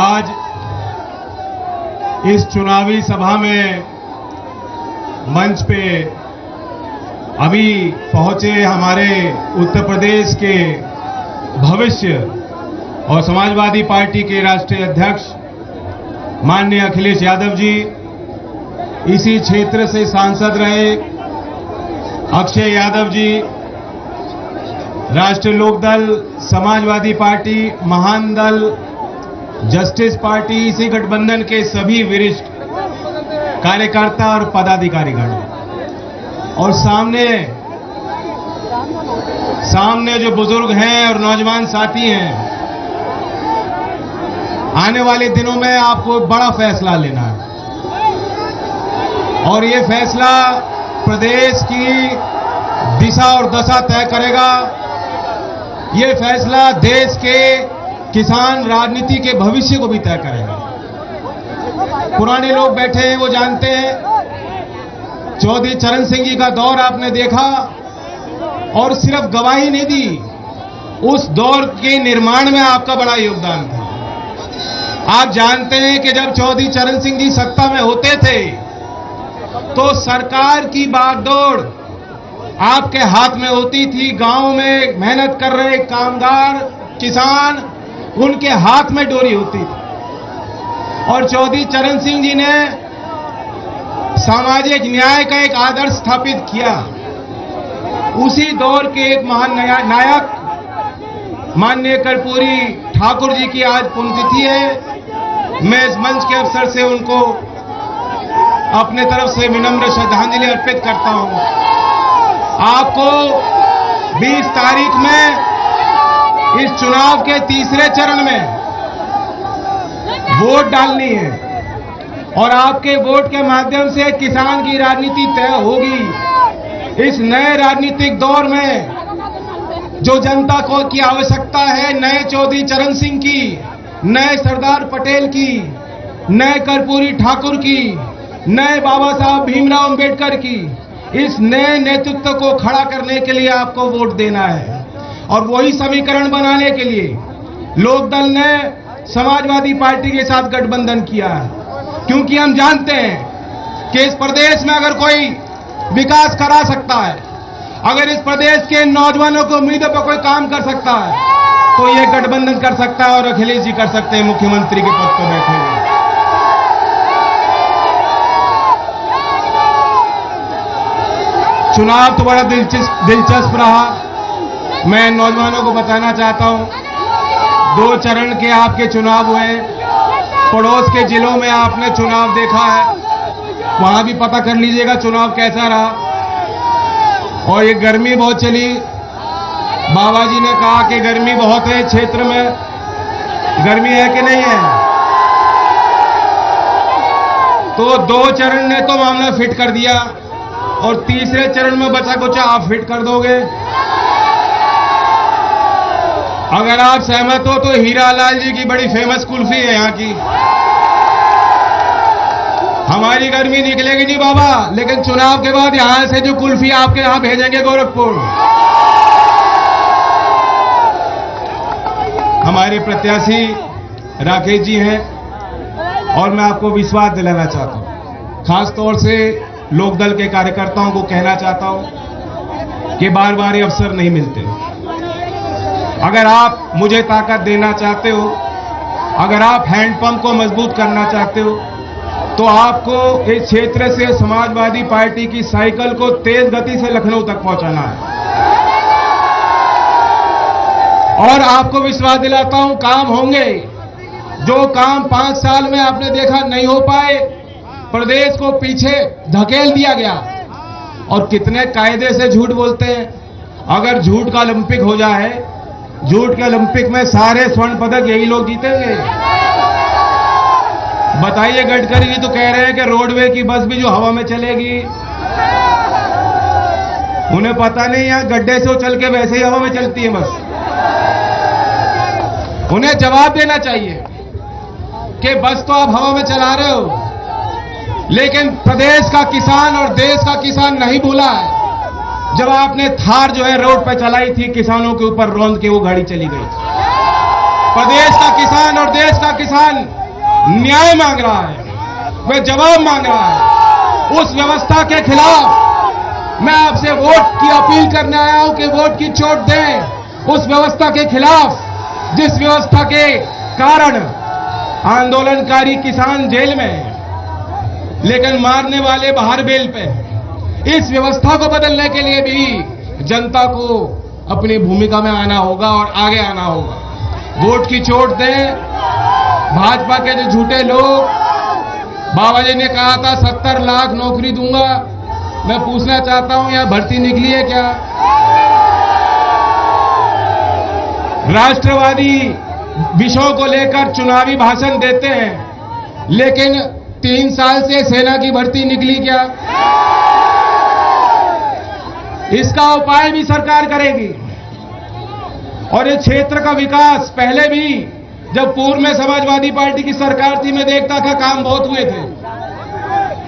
आज इस चुनावी सभा में मंच पे अभी पहुंचे हमारे उत्तर प्रदेश के भविष्य और समाजवादी पार्टी के राष्ट्रीय अध्यक्ष माननीय अखिलेश यादव जी, इसी क्षेत्र से सांसद रहे अक्षय यादव जी, राष्ट्रीय लोकदल, समाजवादी पार्टी, महान दल, जस्टिस पार्टी, इसी गठबंधन के सभी वरिष्ठ कार्यकर्ता और पदाधिकारीगण, और सामने जो बुजुर्ग हैं और नौजवान साथी हैं, आने वाले दिनों में आपको बड़ा फैसला लेना है और ये फैसला प्रदेश की दिशा और दशा तय करेगा। ये फैसला देश के किसान राजनीति के भविष्य को भी तय करेगा। पुराने लोग बैठे हैं, वो जानते हैं। चौधरी चरण सिंह जी का दौर आपने देखा और सिर्फ गवाही नहीं दी, उस दौर के निर्माण में आपका बड़ा योगदान था। आप जानते हैं कि जब चौधरी चरण सिंह जी सत्ता में होते थे तो सरकार की बागडोर आपके हाथ में होती थी। गांव में मेहनत कर रहे कामगार, किसान, उनके हाथ में डोरी होती थी। और चौधरी चरण सिंह जी ने सामाजिक न्याय का एक आदर्श स्थापित किया। उसी दौर के एक महान नायक माननीय कर्पूरी ठाकुर जी की आज पुण्यतिथि है। मैं इस मंच के अवसर से उनको अपने तरफ से विनम्र श्रद्धांजलि अर्पित करता हूं। आपको 20 तारीख में इस चुनाव के तीसरे चरण में वोट डालनी है और आपके वोट के माध्यम से किसान की राजनीति तय होगी। इस नए राजनीतिक दौर में जो जनता को की आवश्यकता है, नए चौधरी चरण सिंह की, नए सरदार पटेल की, नए कर्पूरी ठाकुर की, नए बाबा साहब भीमराव अंबेडकर की, इस नए नेतृत्व को खड़ा करने के लिए आपको वोट देना है। और वही समीकरण बनाने के लिए लोकदल ने समाजवादी पार्टी के साथ गठबंधन किया है, क्योंकि हम जानते हैं कि इस प्रदेश में अगर कोई विकास करा सकता है, अगर इस प्रदेश के नौजवानों को उम्मीदों पर कोई काम कर सकता है, तो ये गठबंधन कर सकता है और अखिलेश जी कर सकते हैं मुख्यमंत्री के पद पर बैठे हुए। चुनाव तो बड़ा दिलचस्प रहा। मैं नौजवानों को बताना चाहता हूं, 2 चरण के आपके चुनाव हुए। पड़ोस के जिलों में आपने चुनाव देखा है, वहां भी पता कर लीजिएगा चुनाव कैसा रहा। और ये गर्मी बहुत चली, बाबा जी ने कहा कि गर्मी बहुत है क्षेत्र में। गर्मी है कि नहीं है? तो 2 चरण ने तो मामला फिट कर दिया और तीसरे चरण में बचा कुचा आप फिट कर दोगे। अगर आप सहमत हो तो हीरा लाल जी की बड़ी फेमस कुल्फी है यहाँ की। हमारी गर्मी निकलेगी नहीं बाबा, लेकिन चुनाव के बाद यहां से जो कुल्फी आपके यहां भेजेंगे गोरखपुर। हमारे प्रत्याशी राकेश जी हैं और मैं आपको विश्वास दिलाना चाहता हूं, खास तौर से लोकदल के कार्यकर्ताओं को कहना चाहता हूं कि बार बार ये अवसर नहीं मिलते। अगर आप मुझे ताकत देना चाहते हो, अगर आप हैंडपंप को मजबूत करना चाहते हो, तो आपको इस क्षेत्र से समाजवादी पार्टी की साइकिल को तेज गति से लखनऊ तक पहुंचाना है। और आपको विश्वास दिलाता हूं काम होंगे। जो काम 5 साल में आपने देखा नहीं हो पाए, प्रदेश को पीछे धकेल दिया गया। और कितने कायदे से झूठ बोलते हैं। अगर झूठ का ओलंपिक हो जाए, झूठ के ओलंपिक में सारे स्वर्ण पदक यही लोग जीतेंगे। बताइए, गडकरी जी तो कह रहे हैं कि रोडवे की बस भी जो हवा में चलेगी। उन्हें पता नहीं है गड्ढे से चल के वैसे ही हवा में चलती है बस। उन्हें जवाब देना चाहिए कि बस तो आप हवा में चला रहे हो, लेकिन प्रदेश का किसान और देश का किसान नहीं भूला है। जब आपने थार जो है रोड पर चलाई थी, किसानों के ऊपर रौंद के वो गाड़ी चली गई थी। प्रदेश का किसान और देश का किसान न्याय मांग रहा है, वह जवाब मांग रहा है। उस व्यवस्था के खिलाफ मैं आपसे वोट की अपील करने आया हूं कि वोट की चोट दें उस व्यवस्था के खिलाफ, जिस व्यवस्था के कारण आंदोलनकारी किसान जेल में है, लेकिन मारने वाले बाहर बेल पे। इस व्यवस्था को बदलने के लिए भी जनता को अपनी भूमिका में आना होगा और आगे आना होगा। वोट की चोट दें। भाजपा के जो झूठे लोग, बाबा जी ने कहा था 70 लाख नौकरी दूंगा, मैं पूछना चाहता हूं यहां भर्ती निकली है क्या? राष्ट्रवादी विषयों को लेकर चुनावी भाषण देते हैं, लेकिन 3 साल से सेना की भर्ती निकली क्या? इसका उपाय भी सरकार करेगी। और ये क्षेत्र का विकास, पहले भी जब पूर्व में समाजवादी पार्टी की सरकार थी, मैं देखता था काम बहुत हुए थे।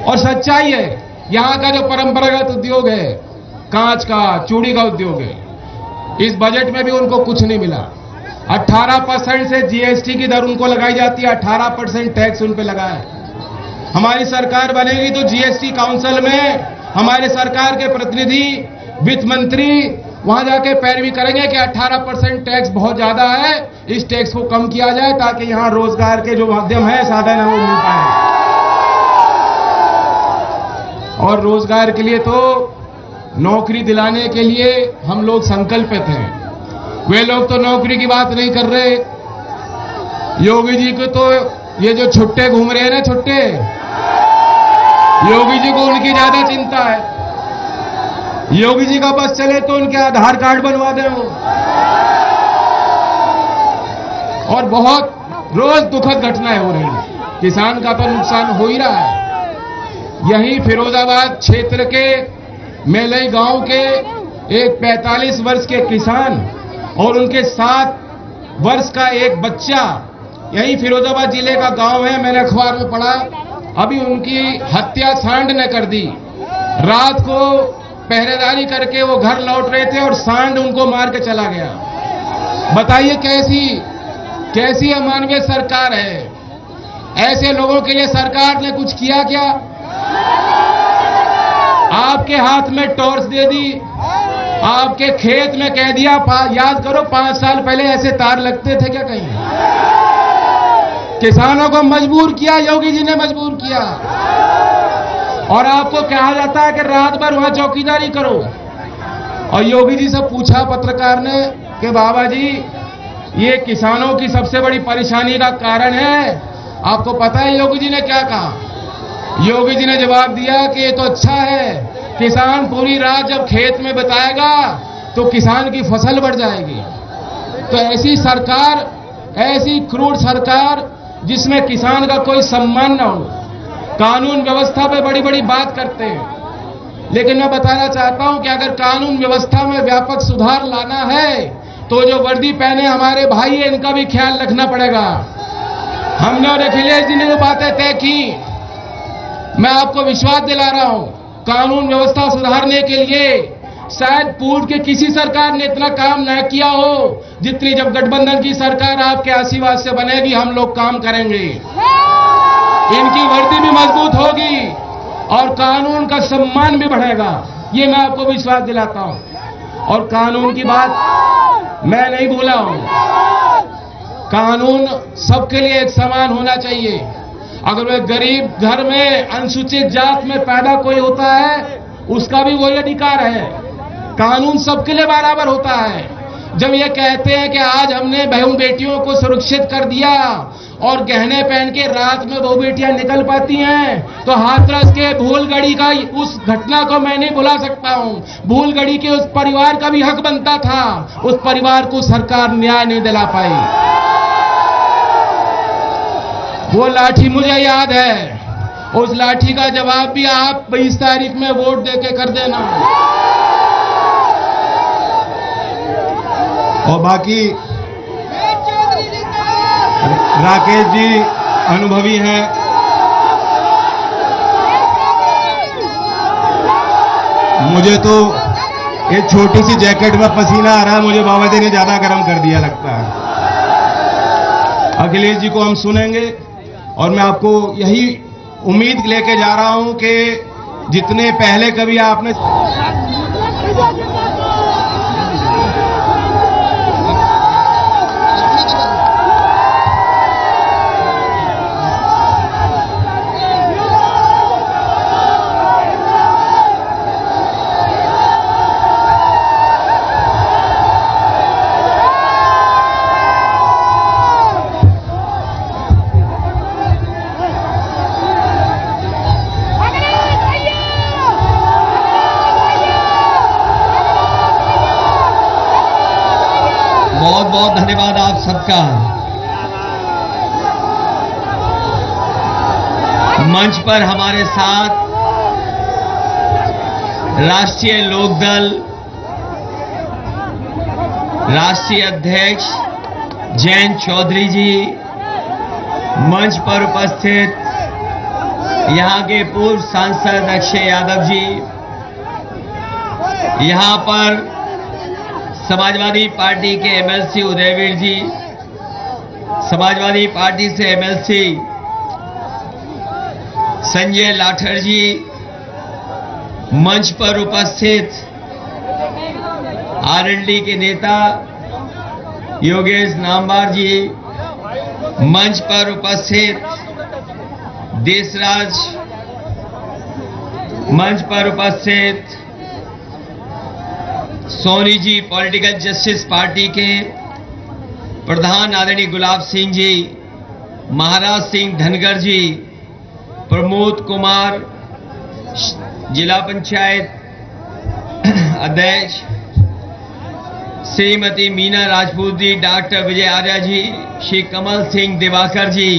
और सच्चाई है, यहां का जो परंपरागत उद्योग है, कांच का, चूड़ी का उद्योग है, इस बजट में भी उनको कुछ नहीं मिला। 18% से जीएसटी की दर उनको लगाई जाती है, 18% टैक्स उन पे लगा है। हमारी सरकार बनेगी तो जीएसटी काउंसिल में हमारे सरकार के प्रतिनिधि, वित्त मंत्री वहां जाके पैरवी करेंगे कि 18% टैक्स बहुत ज्यादा है, इस टैक्स को कम किया जाए ताकि यहां रोजगार के जो माध्यम है, साधन है, वो मिल पाए। और रोजगार के लिए तो नौकरी दिलाने के लिए हम लोग संकल्पित हैं। वे लोग तो नौकरी की बात नहीं कर रहे। योगी जी को तो ये जो छुट्टे घूम रहे हैं ना, छुट्टे, योगी जी को उनकी ज्यादा चिंता है। योगी जी का बस चले तो उनके आधार कार्ड बनवा दें वो। और बहुत रोज दुखद घटनाएं हो रही हैं। किसान का तो नुकसान हो ही रहा है। यही फिरोजाबाद क्षेत्र के मेलई गांव के एक 45 वर्ष के किसान और उनके 7 वर्ष का एक बच्चा, यही फिरोजाबाद जिले का गांव है, मैंने अखबार में पढ़ा, अभी उनकी हत्या सांड ने कर दी। रात को पहरेदारी करके वो घर लौट रहे थे और सांड उनको मार के चला गया। बताइए कैसी अमानवीय सरकार है? ऐसे लोगों के लिए सरकार ने कुछ किया क्या? आपके हाथ में टॉर्च दे दी, आपके खेत में कह दिया, याद करो 5 साल पहले ऐसे तार लगते थे क्या कहीं? किसानों को मजबूर किया, योगी जी ने मजबूर किया। और आपको कहा जाता है कि रात भर वहां चौकीदारी करो। और योगी जी से पूछा पत्रकार ने कि बाबा जी, ये किसानों की सबसे बड़ी परेशानी का कारण है, आपको पता है योगी जी ने क्या कहा? योगी जी ने जवाब दिया कि ये तो अच्छा है, किसान पूरी रात जब खेत में बिताएगा तो किसान की फसल बढ़ जाएगी। तो ऐसी सरकार, ऐसी क्रूर सरकार जिसमें किसान का कोई सम्मान न हो, कानून व्यवस्था पे बड़ी बड़ी बात करते हैं। लेकिन मैं बताना चाहता हूं कि अगर कानून व्यवस्था में व्यापक सुधार लाना है तो जो वर्दी पहने हमारे भाई है, इनका भी ख्याल रखना पड़ेगा। हमने और अखिलेश जी ने जो बातें तय की, मैं आपको विश्वास दिला रहा हूं, कानून व्यवस्था सुधारने के लिए शायद पूर्व के किसी सरकार ने इतना काम न किया हो जितनी जब गठबंधन की सरकार आपके आशीर्वाद से बनेगी, हम लोग काम करेंगे। इनकी वर्दी भी मजबूत होगी और कानून का सम्मान भी बढ़ेगा, ये मैं आपको विश्वास दिलाता हूं। और कानून की बात मैं नहीं भूला हूं, कानून सबके लिए एक समान होना चाहिए। अगर वह गरीब घर में अनुसूचित जात में पैदा कोई होता है, उसका भी वही अधिकार है। कानून सबके लिए बराबर होता है। जब ये कहते हैं कि आज हमने बहू बेटियों को सुरक्षित कर दिया और गहने पहन के रात में वो बेटियां निकल पाती हैं, तो हाथरस के भूलगढ़ी का उस घटना को मैं नहीं भुला सकता हूं। भूलगढ़ी के उस परिवार का भी हक बनता था, उस परिवार को सरकार न्याय नहीं दिला पाई। वो लाठी मुझे याद है, उस लाठी का जवाब भी आप 22 तारीख में वोट देके कर देना। और बाकी राकेश जी अनुभवी हैं, मुझे तो एक छोटी सी जैकेट में पसीना आ रहा है, मुझे बाबा जी ने ज्यादा गर्म कर दिया लगता है। अखिलेश जी को हम सुनेंगे और मैं आपको यही उम्मीद लेके जा रहा हूं कि जितने पहले कभी आपने बहुत बहुत धन्यवाद आप सबका। मंच पर हमारे साथ राष्ट्रीय लोकदल राष्ट्रीय अध्यक्ष जयंत चौधरी जी, मंच पर उपस्थित यहां के पूर्व सांसद अक्षय यादव जी, यहां पर समाजवादी पार्टी के एमएलसी उदयवीर जी, समाजवादी पार्टी से एमएलसी संजय लाठर जी, मंच पर उपस्थित आरएलडी के नेता योगेश नामवार जी, मंच पर उपस्थित देशराज, मंच पर उपस्थित Soni ji, political justice party के प्रधान आदरणीय गुलाब सिंह जी, महाराज सिंह धनगर जी, प्रमोद कुमार जिला पंचायत अध्यक्ष, श्रीमती मीना राजपूत जी, डॉक्टर विजय आर्या जी, श्री कमल सिंह दिवाकर जी,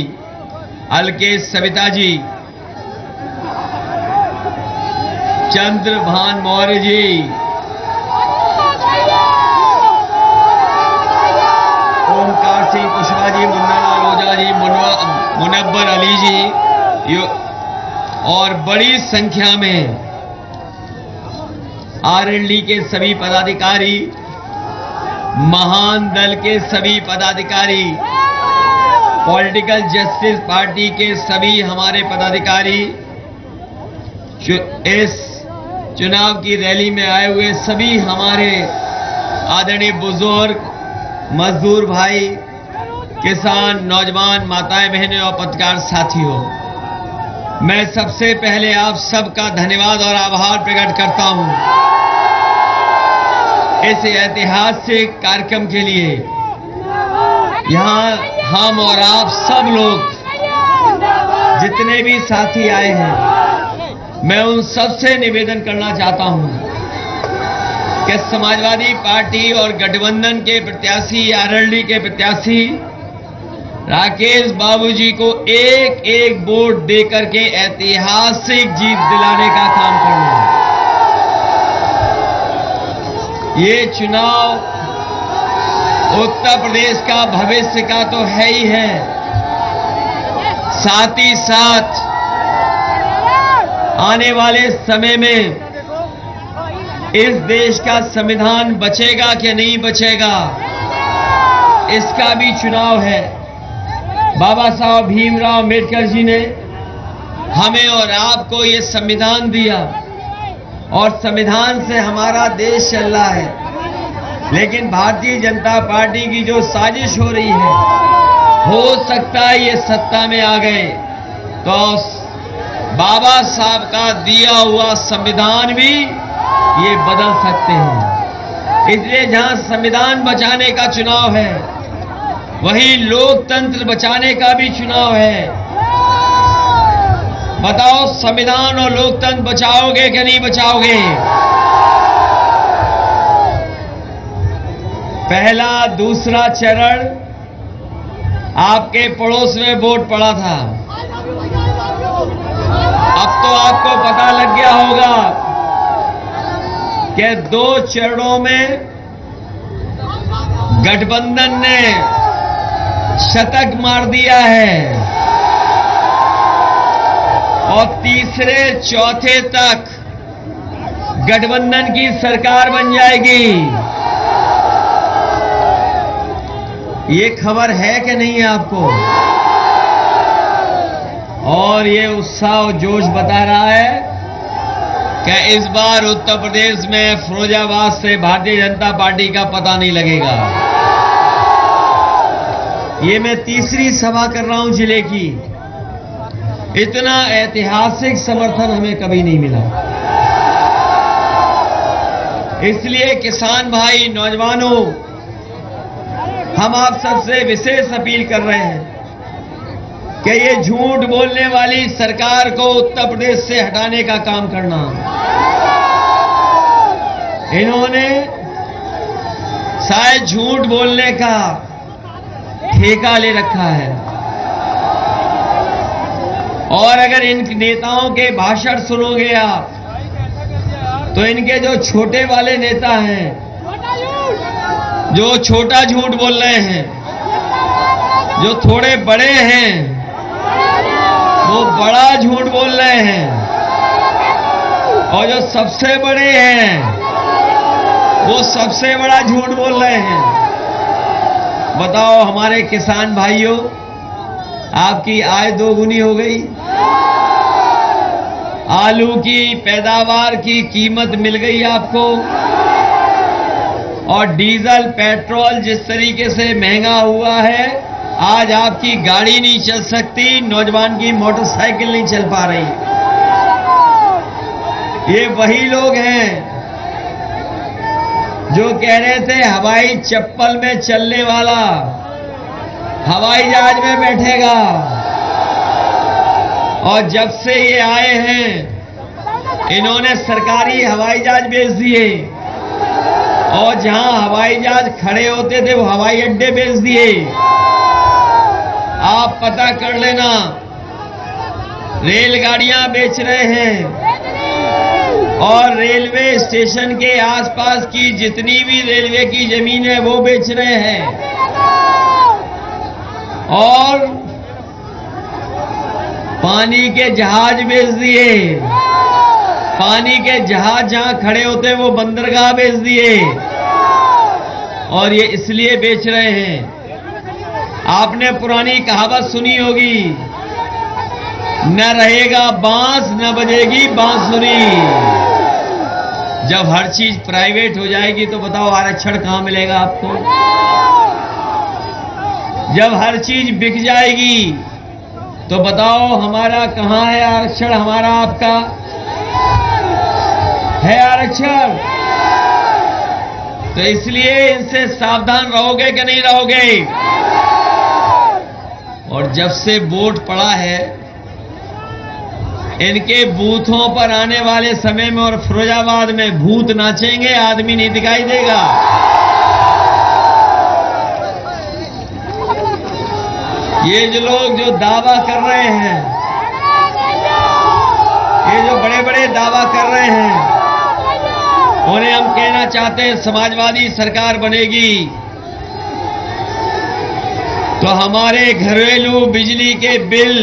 अलकेश सविता जी, चंद्रभान मौर्य जी, ओमकार सिंह कुशवाहा जी, मुन्नालाल ओझा जी, मुनव्वर अली जी और बड़ी संख्या में आरएलडी के सभी पदाधिकारी, महान दल के सभी पदाधिकारी, पॉलिटिकल जस्टिस पार्टी के सभी हमारे पदाधिकारी, इस चुनाव की रैली में आए हुए सभी हमारे आदरणीय बुजुर्ग, मजदूर भाई, किसान, नौजवान, माताएं, बहनें और पत्रकार साथियों, मैं सबसे पहले आप सबका धन्यवाद और आभार प्रकट करता हूं इस ऐतिहासिक कार्यक्रम के लिए। यहां हम और आप सब लोग जितने भी साथी आए हैं, मैं उन सबसे निवेदन करना चाहता हूं कि समाजवादी पार्टी और गठबंधन के प्रत्याशी, आरएलडी के प्रत्याशी राकेश बाबू जी को एक एक वोट देकर के ऐतिहासिक जीत दिलाने का काम करना है। ये चुनाव उत्तर प्रदेश का भविष्य का तो है ही है, साथ ही साथ आने वाले समय में इस देश का संविधान बचेगा कि नहीं बचेगा, इसका भी चुनाव है। बाबा साहब भीमराव अम्बेडकर जी ने हमें और आपको ये संविधान दिया और संविधान से हमारा देश चल रहा है, लेकिन भारतीय जनता पार्टी की जो साजिश हो रही है, हो सकता है ये सत्ता में आ गए तो बाबा साहब का दिया हुआ संविधान भी ये बदल सकते हैं। इसलिए जहां संविधान बचाने का चुनाव है, वहीं लोकतंत्र बचाने का भी चुनाव है। बताओ, संविधान और लोकतंत्र बचाओगे कि नहीं बचाओगे? पहला दूसरा चरण आपके पड़ोस में वोट पड़ा था, अब तो आपको पता लग गया होगा कि 2 चरणों में गठबंधन ने शतक मार दिया है और तीसरे चौथे तक गठबंधन की सरकार बन जाएगी। ये खबर है कि नहीं है आपको? और ये उत्साह और जोश बता रहा है कि इस बार उत्तर प्रदेश में फिरोजाबाद से भारतीय जनता पार्टी का पता नहीं लगेगा। ये मैं तीसरी सभा कर रहा हूं जिले की। इतना ऐतिहासिक समर्थन हमें कभी नहीं मिला। इसलिए किसान भाई, नौजवानों, हम आप सबसे विशेष अपील कर रहे हैं कि ये झूठ बोलने वाली सरकार को उत्तर प्रदेश से हटाने का काम करना। इन्होंने शायद झूठ बोलने का ठेका ले रखा है। और अगर इन नेताओं के भाषण सुनोगे आप, तो इनके जो छोटे वाले नेता हैं, जो छोटा झूठ बोल रहे हैं, जो थोड़े बड़े हैं, वो बड़ा झूठ बोल रहे हैं, और जो सबसे बड़े हैं, वो सबसे बड़ा झूठ बोल रहे हैं। बताओ हमारे किसान भाइयों, आपकी आय दोगुनी हो गई, आलू की पैदावार की कीमत मिल गई आपको, और डीजल पेट्रोल जिस तरीके से महंगा हुआ है, आज आपकी गाड़ी नहीं चल सकती, नौजवान की मोटरसाइकिल नहीं चल पा रही। ये वही लोग हैं जो कह रहे थे हवाई चप्पल में चलने वाला हवाई जहाज में बैठेगा, और जब से ये आए हैं इन्होंने सरकारी हवाई जहाज बेच दिए, और जहां हवाई जहाज खड़े होते थे वो हवाई अड्डे बेच दिए। आप पता कर लेना, रेलगाड़ियां बेच रहे हैं, और रेलवे स्टेशन के आसपास की जितनी भी रेलवे की जमीन है वो बेच रहे हैं, और पानी के जहाज बेच दिए। पानी के जहाज जहां खड़े होते हैं वो बंदरगाह बेच दिए, और ये इसलिए बेच रहे हैं। आपने पुरानी कहावत सुनी होगी, न रहेगा बांस न बजेगी बांसुरी। जब हर चीज प्राइवेट हो जाएगी तो बताओ आरक्षण कहां मिलेगा आपको? जब हर चीज बिक जाएगी तो बताओ हमारा कहां है आरक्षण? हमारा आपका है आरक्षण? तो इसलिए इनसे सावधान रहोगे कि नहीं रहोगे? और जब से वोट पड़ा है, इनके बूथों पर आने वाले समय में और फिरोजाबाद में भूत नाचेंगे, आदमी नहीं दिखाई देगा। ये जो लोग जो दावा कर रहे हैं, ये जो बड़े बड़े दावा कर रहे हैं, उन्हें हम कहना चाहते हैं समाजवादी सरकार बनेगी तो हमारे घरेलू बिजली के बिल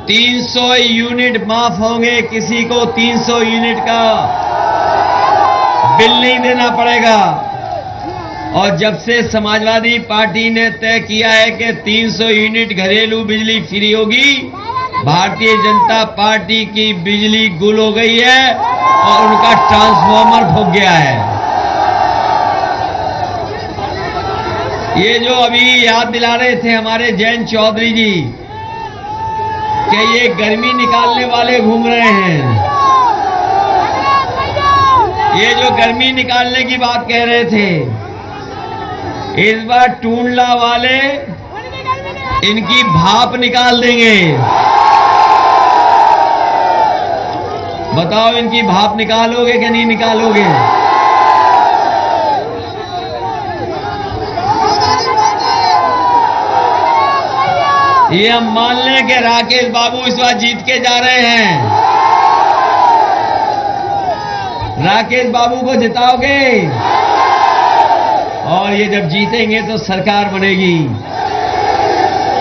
300 यूनिट माफ होंगे। किसी को 300 यूनिट का बिल नहीं देना पड़ेगा। और जब से समाजवादी पार्टी ने तय किया है कि 300 यूनिट घरेलू बिजली फ्री होगी, भारतीय जनता पार्टी की बिजली गुल हो गई है और उनका ट्रांसफार्मर फूक गया है। ये जो अभी याद दिला रहे थे हमारे जयंत चौधरी जी कि ये गर्मी निकालने वाले घूम रहे हैं, ये जो गर्मी निकालने की बात कह रहे थे, इस बार टूंडला वाले इनकी भाप निकाल देंगे। बताओ इनकी भाप निकालोगे कि नहीं निकालोगे? ये हम मान लें कि राकेश बाबू इस बार जीत के जा रहे हैं। राकेश बाबू को जिताओगे और ये जब जीतेंगे तो सरकार बनेगी,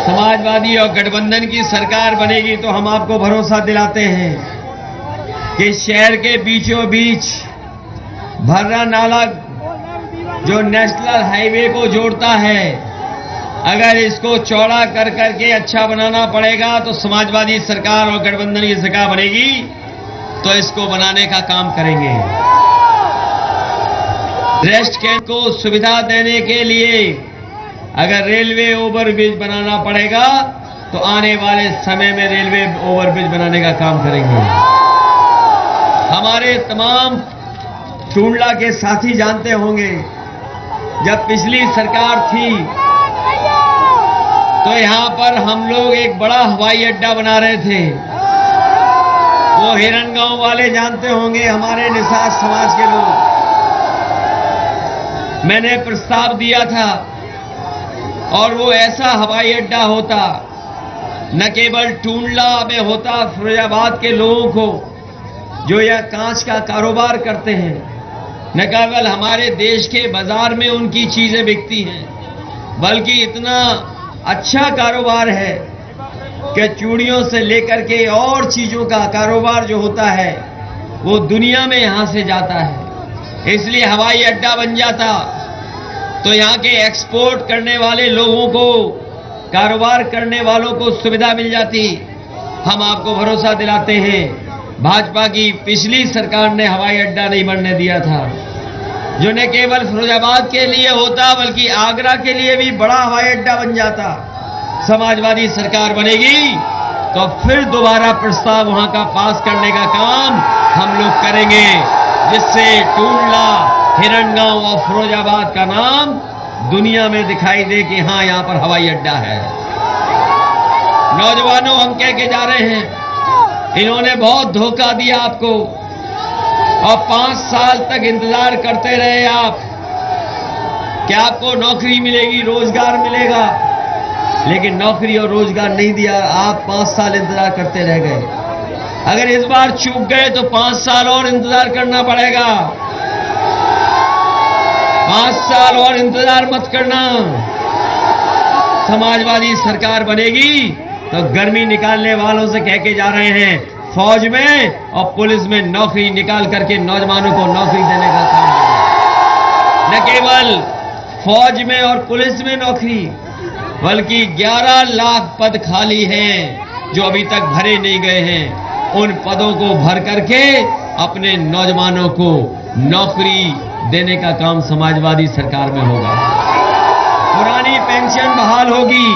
समाजवादी और गठबंधन की सरकार बनेगी। तो हम आपको भरोसा दिलाते हैं कि शहर के बीचों बीच भर्रा नाला जो नेशनल हाईवे को जोड़ता है, अगर इसको चौड़ा कर करके अच्छा बनाना पड़ेगा तो समाजवादी सरकार और गठबंधन की सरकार बनेगी तो इसको बनाने का काम करेंगे। रेस्ट कैंप को सुविधा देने के लिए अगर रेलवे ओवरब्रिज बनाना पड़ेगा तो आने वाले समय में रेलवे ओवरब्रिज बनाने का काम करेंगे। हमारे तमाम टूंडला के साथी जानते होंगे, जब पिछली सरकार थी तो यहां पर हम लोग एक बड़ा हवाई अड्डा बना रहे थे। वो हिरणगांव वाले जानते होंगे, हमारे निषाद समाज के लोग। मैंने प्रस्ताव दिया था और वो ऐसा हवाई अड्डा होता, न केवल टूंडला में होता, फिरोजाबाद के लोगों को जो यह कांच का कारोबार करते हैं, न केवल हमारे देश के बाजार में उनकी चीजें बिकती हैं, बल्कि इतना अच्छा कारोबार है कि चूड़ियों से लेकर के और चीजों का कारोबार जो होता है वो दुनिया में यहां से जाता है। इसलिए हवाई अड्डा बन जाता तो यहाँ के एक्सपोर्ट करने वाले लोगों को, कारोबार करने वालों को सुविधा मिल जाती। हम आपको भरोसा दिलाते हैं, भाजपा की पिछली सरकार ने हवाई अड्डा नहीं बनने दिया था, जो न केवल फिरोजाबाद के लिए होता बल्कि आगरा के लिए भी बड़ा हवाई अड्डा बन जाता। समाजवादी सरकार बनेगी तो फिर दोबारा प्रस्ताव वहां का पास करने का काम हम लोग करेंगे, जिससे टूंडला, हिरणगांव और फिरोजाबाद का नाम दुनिया में दिखाई दे कि हां यहां पर हवाई अड्डा है। नौजवानों, हम कह के जा रहे हैं, इन्होंने बहुत धोखा दिया आपको और 5 साल तक इंतजार करते रहे आप कि आपको नौकरी मिलेगी, रोजगार मिलेगा, लेकिन नौकरी और रोजगार नहीं दिया। आप 5 साल इंतजार करते रह गए। अगर इस बार चूक गए तो 5 साल और इंतजार करना पड़ेगा। 5 साल और इंतजार मत करना। समाजवादी सरकार बनेगी तो गर्मी निकालने वालों से कह के जा रहे हैं, फौज में और पुलिस में नौकरी निकाल करके नौजवानों को नौकरी देने का काम होगा। न केवल फौज में और पुलिस में नौकरी, बल्कि 11 लाख पद खाली हैं जो अभी तक भरे नहीं गए हैं। उन पदों को भर करके अपने नौजवानों को नौकरी देने का काम समाजवादी सरकार में होगा। पुरानी पेंशन बहाल होगी।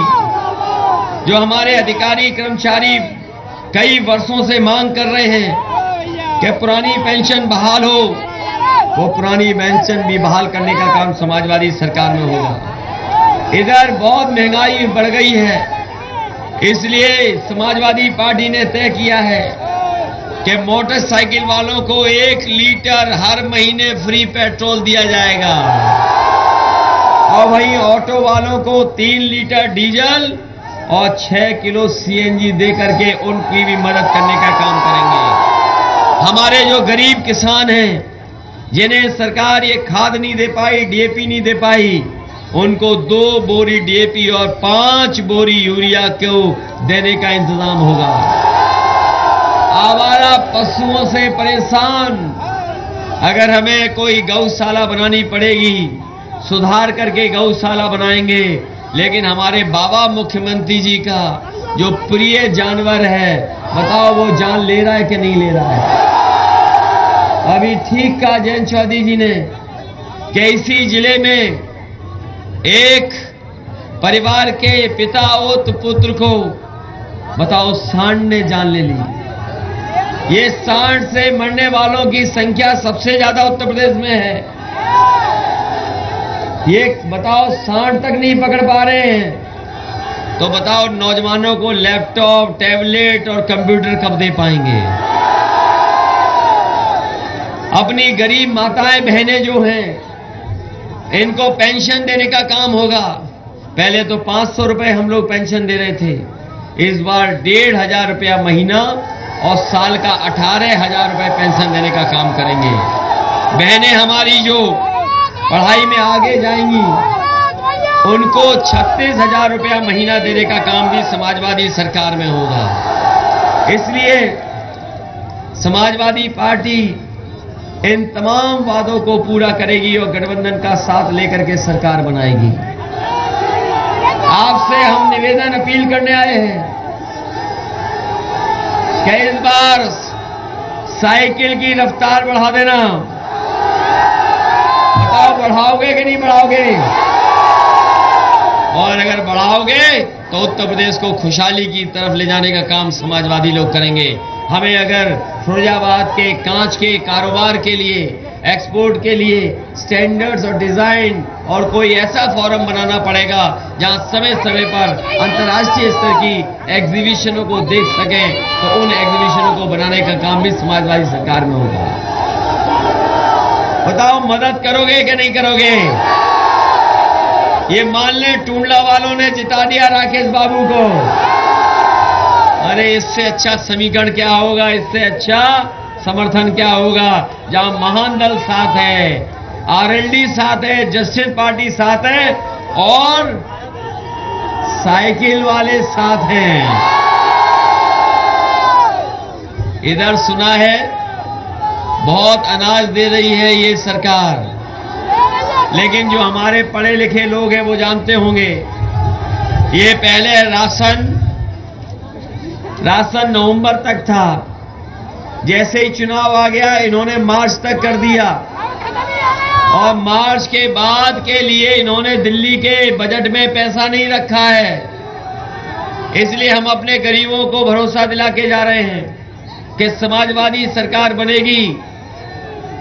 जो हमारे अधिकारी कर्मचारी कई वर्षों से मांग कर रहे हैं कि पुरानी पेंशन बहाल हो, वो पुरानी पेंशन भी बहाल करने का काम समाजवादी सरकार में होगा। इधर बहुत महंगाई बढ़ गई है, इसलिए समाजवादी पार्टी ने तय किया है कि मोटरसाइकिल वालों को 1 लीटर हर महीने फ्री पेट्रोल दिया जाएगा और वहीं ऑटो वालों को 3 लीटर डीजल और 6 किलो सीएनजी दे करके उनकी भी मदद करने का काम करेंगे। हमारे जो गरीब किसान हैं, जिन्हें सरकार ये खाद नहीं दे पाई, डीएपी नहीं दे पाई, उनको 2 बोरी डीएपी और 5 बोरी यूरिया को देने का इंतजाम होगा। आवारा पशुओं से परेशान, अगर हमें कोई गौशाला बनानी पड़ेगी, सुधार करके गौशाला बनाएंगे, लेकिन हमारे बाबा मुख्यमंत्री जी का जो प्रिय जानवर है, बताओ वो जान ले रहा है कि नहीं ले रहा है? अभी ठीक कहा जयंत चौधरी जी ने कि इसी जिले में एक परिवार के पिता ओत पुत्र को, बताओ, सांड ने जान ले ली। ये सांड से मरने वालों की संख्या सबसे ज्यादा उत्तर प्रदेश में है। ये बताओ, सांड तक नहीं पकड़ पा रहे हैं, तो बताओ नौजवानों को लैपटॉप, टैबलेट और कंप्यूटर कब दे पाएंगे? अपनी गरीब माताएं बहनें जो हैं, इनको पेंशन देने का काम होगा। पहले तो 500 रुपए हम लोग पेंशन दे रहे थे, इस बार 1500 रुपया महीना और साल का 18,000 रुपए पेंशन देने का काम करेंगे। बहनें हमारी जो पढ़ाई में आगे जाएंगी, उनको 36,000 रुपया महीना देने का काम भी समाजवादी सरकार में होगा। इसलिए समाजवादी पार्टी इन तमाम वादों को पूरा करेगी और गठबंधन का साथ लेकर के सरकार बनाएगी। आपसे हम निवेदन अपील करने आए हैं कि इस बार साइकिल की रफ्तार बढ़ा देना। बताओ बढ़ाओगे कि नहीं बढ़ाओगे? और अगर बढ़ाओगे तो उत्तर प्रदेश को खुशहाली की तरफ ले जाने का काम समाजवादी लोग करेंगे। हमें अगर फिरोजाबाद के कांच के कारोबार के लिए, एक्सपोर्ट के लिए स्टैंडर्ड्स और डिजाइन और कोई ऐसा फोरम बनाना पड़ेगा जहां समय समय पर अंतर्राष्ट्रीय स्तर की एग्जीबिशनों को देख सकें, तो उन एग्जीबिशनों को बनाने का काम भी समाजवादी सरकार में होगा। बताओ मदद करोगे कि नहीं करोगे? ये मान लें टूंडला वालों ने जिता दिया राकेश बाबू को। अरे इससे अच्छा समीकरण क्या होगा, इससे अच्छा समर्थन क्या होगा? जहां महान दल साथ है, आरएलडी साथ है, जस्टिस पार्टी साथ है और साइकिल वाले साथ हैं। इधर सुना है बहुत अनाज दे रही है ये सरकार, लेकिन जो हमारे पढ़े लिखे लोग हैं वो जानते होंगे, ये पहले राशन नवंबर तक था। जैसे ही चुनाव आ गया इन्होंने मार्च तक कर दिया और मार्च के बाद के लिए इन्होंने दिल्ली के बजट में पैसा नहीं रखा है। इसलिए हम अपने गरीबों को भरोसा दिला के जा रहे हैं कि समाजवादी सरकार बनेगी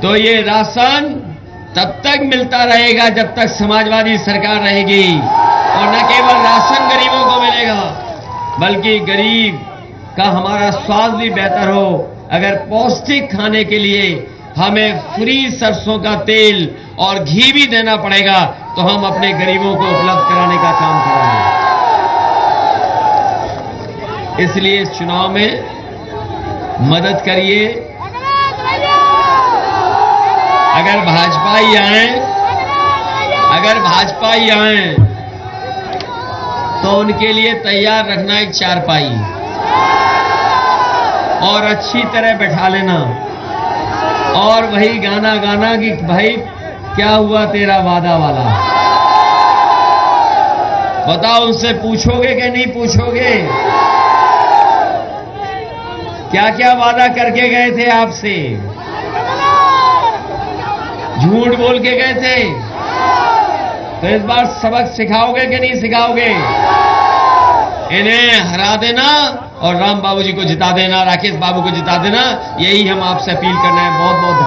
तो ये राशन तब तक मिलता रहेगा जब तक समाजवादी सरकार रहेगी। और न केवल राशन गरीबों को मिलेगा बल्कि गरीब का हमारा स्वास्थ्य भी बेहतर हो। अगर पौष्टिक खाने के लिए हमें फ्री सरसों का तेल और घी भी देना पड़ेगा तो हम अपने गरीबों को उपलब्ध कराने का काम करेंगे। इसलिए इस चुनाव में मदद करिए। अगर भाजपा ही आए तो उनके लिए तैयार रखना एक चारपाई और अच्छी तरह बैठा लेना और वही गाना गाना कि भाई क्या हुआ तेरा वादा वाला। बताओ उनसे पूछोगे कि नहीं पूछोगे? क्या क्या वादा करके गए थे आपसे? झूठ बोल के गए थे? तो इस बार सबक सिखाओगे कि नहीं सिखाओगे? इन्हें हरा देना और राम बाबू जी को जिता देना, राकेश बाबू को जिता देना, यही हम आपसे अपील करना है। बहुत बहुत